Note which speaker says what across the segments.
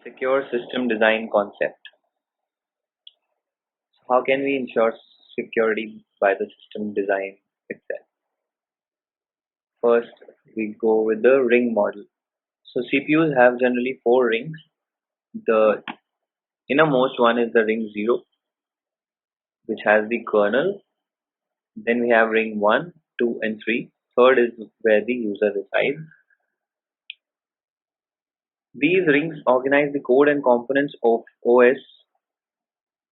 Speaker 1: Secure system design concept. So how can we ensure security by the system design itself? First, we go with the ring model. So CPUs have generally four rings. The innermost one is the ring 0, which has the kernel. Then we have ring 1, 2, and 3. Third is where the user resides. These rings organize the code and components of OS.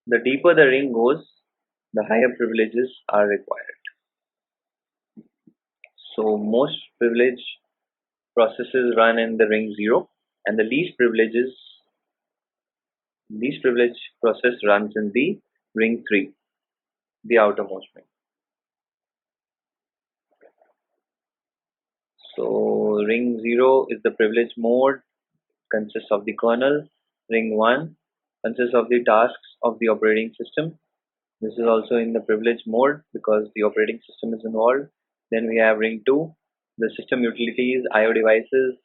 Speaker 1: The deeper the ring goes, the higher privileges are required. So most privilege processes run in the ring 0, and the least privilege process runs in the ring 3, the outermost ring. So ring 0 is the privilege mode, consists of the kernel. Ring 1 consists of the tasks of the operating system. This is also in the privilege mode because the operating system is involved. Then we have ring 2, the system utilities, IO devices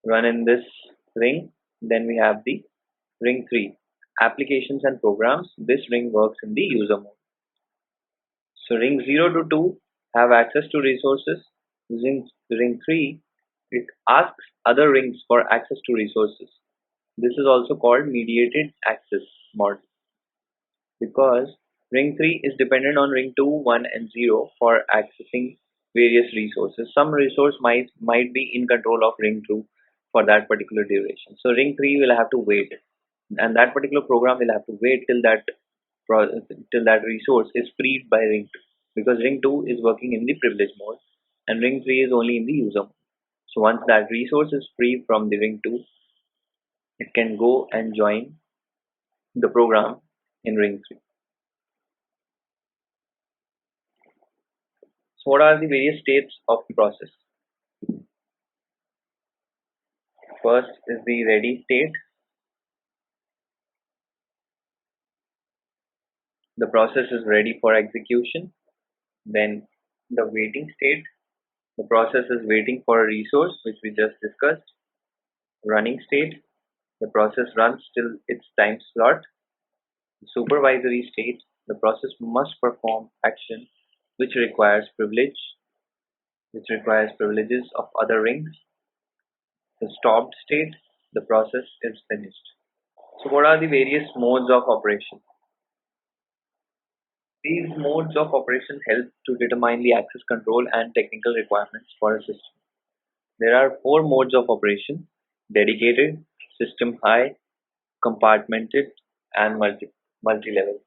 Speaker 1: run in this ring. Then we have the ring 3, applications and programs. This ring works in the user mode. So ring 0 to 2 have access to resources. Using ring 3, it asks other rings for access to resources. This is also called mediated access model because ring 3 is dependent on ring 2, 1, and 0 for accessing various resources. Some resource might be in control of ring 2 for that particular duration. So ring 3 will have to wait, and that particular program will have to wait till that resource is freed by ring 2, because ring 2 is working in the privilege mode and ring 3 is only in the user mode. So once that resource is free from the ring 2, it can go and join the program in ring 3. So what are the various states of the process? First is the ready state. The process is ready for execution. Then the waiting state. The process is waiting for a resource, which we just discussed. Running state. The process runs till its time slot. Supervisory state. The process must perform action which requires privileges of other rings. The stopped state. The process is finished. So what are the various modes of operation? These modes of operation help to determine the access control and technical requirements for a system. There are four modes of operation: dedicated, system high, compartmented, and multi-level.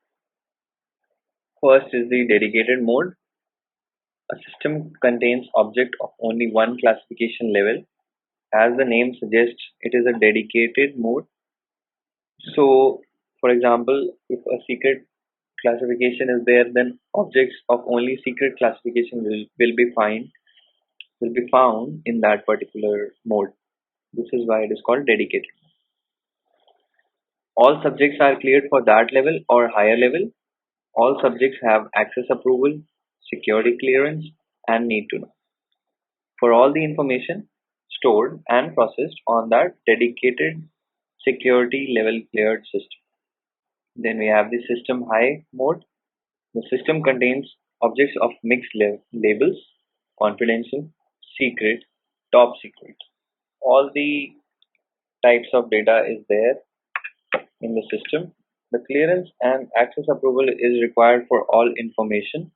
Speaker 1: First is the dedicated mode. A system contains object of only one classification level. As the name suggests, it is a dedicated mode. So, for example, if a secret classification is there, then objects of only secret classification will be found in that particular mode. This is why it is called dedicated. All subjects are cleared for that level or higher level. All subjects have access approval, security clearance, and need to know for all the information stored and processed on that dedicated security level cleared system. Then we have the system high mode. The system contains objects of mixed labels: confidential, secret, top secret. All the types of data is there in the system. The clearance and access approval is required for all information,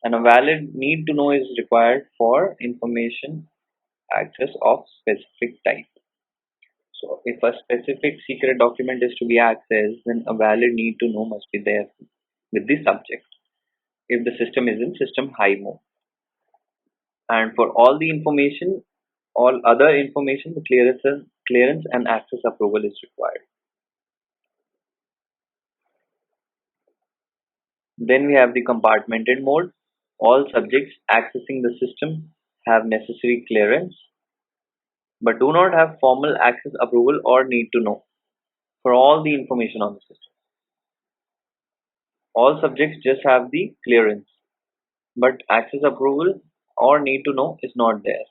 Speaker 1: and a valid need to know is required for information access of specific type. So if a specific secret document is to be accessed, then a valid need to know must be there with the subject if the system is in system high mode. And for all the information, all other information, the clearance and access approval is required. Then we have the compartmented mode. All subjects accessing the system have necessary clearance but do not have formal access approval or need to know for all the information on the system. All subjects just have the clearance but access approval or need to know is not there.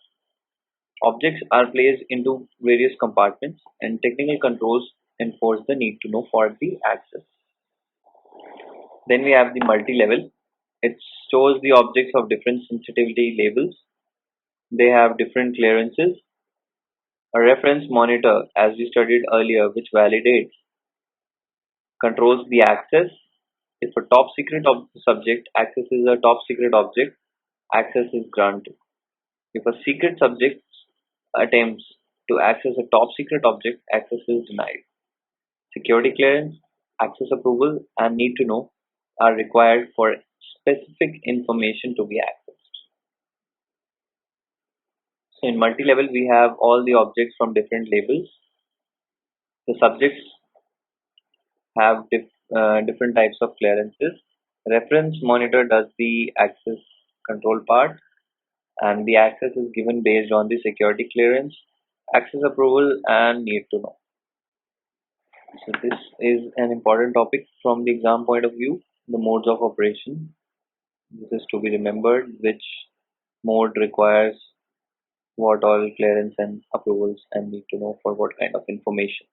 Speaker 1: Objects are placed into various compartments, and technical controls enforce the need to know for the access. Then we have the multi-level. It stores the objects of different sensitivity labels. They have different clearances. A reference monitor, as we studied earlier, which validates, controls the access. If a top secret subject accesses a top secret object, access is granted. If a secret subject attempts to access a top secret object, access is denied. Security clearance, access approval, and need to know are required for specific information to be accessed. So in multi-level, we have all the objects from different labels. The subjects have different types of clearances. Reference monitor does the access control part, and the access is given based on the security clearance, access approval, and need to know. So this is an important topic from the exam point of view, the modes of operation. This is to be remembered, which mode requires what all clearance and approvals and need to know for what kind of information.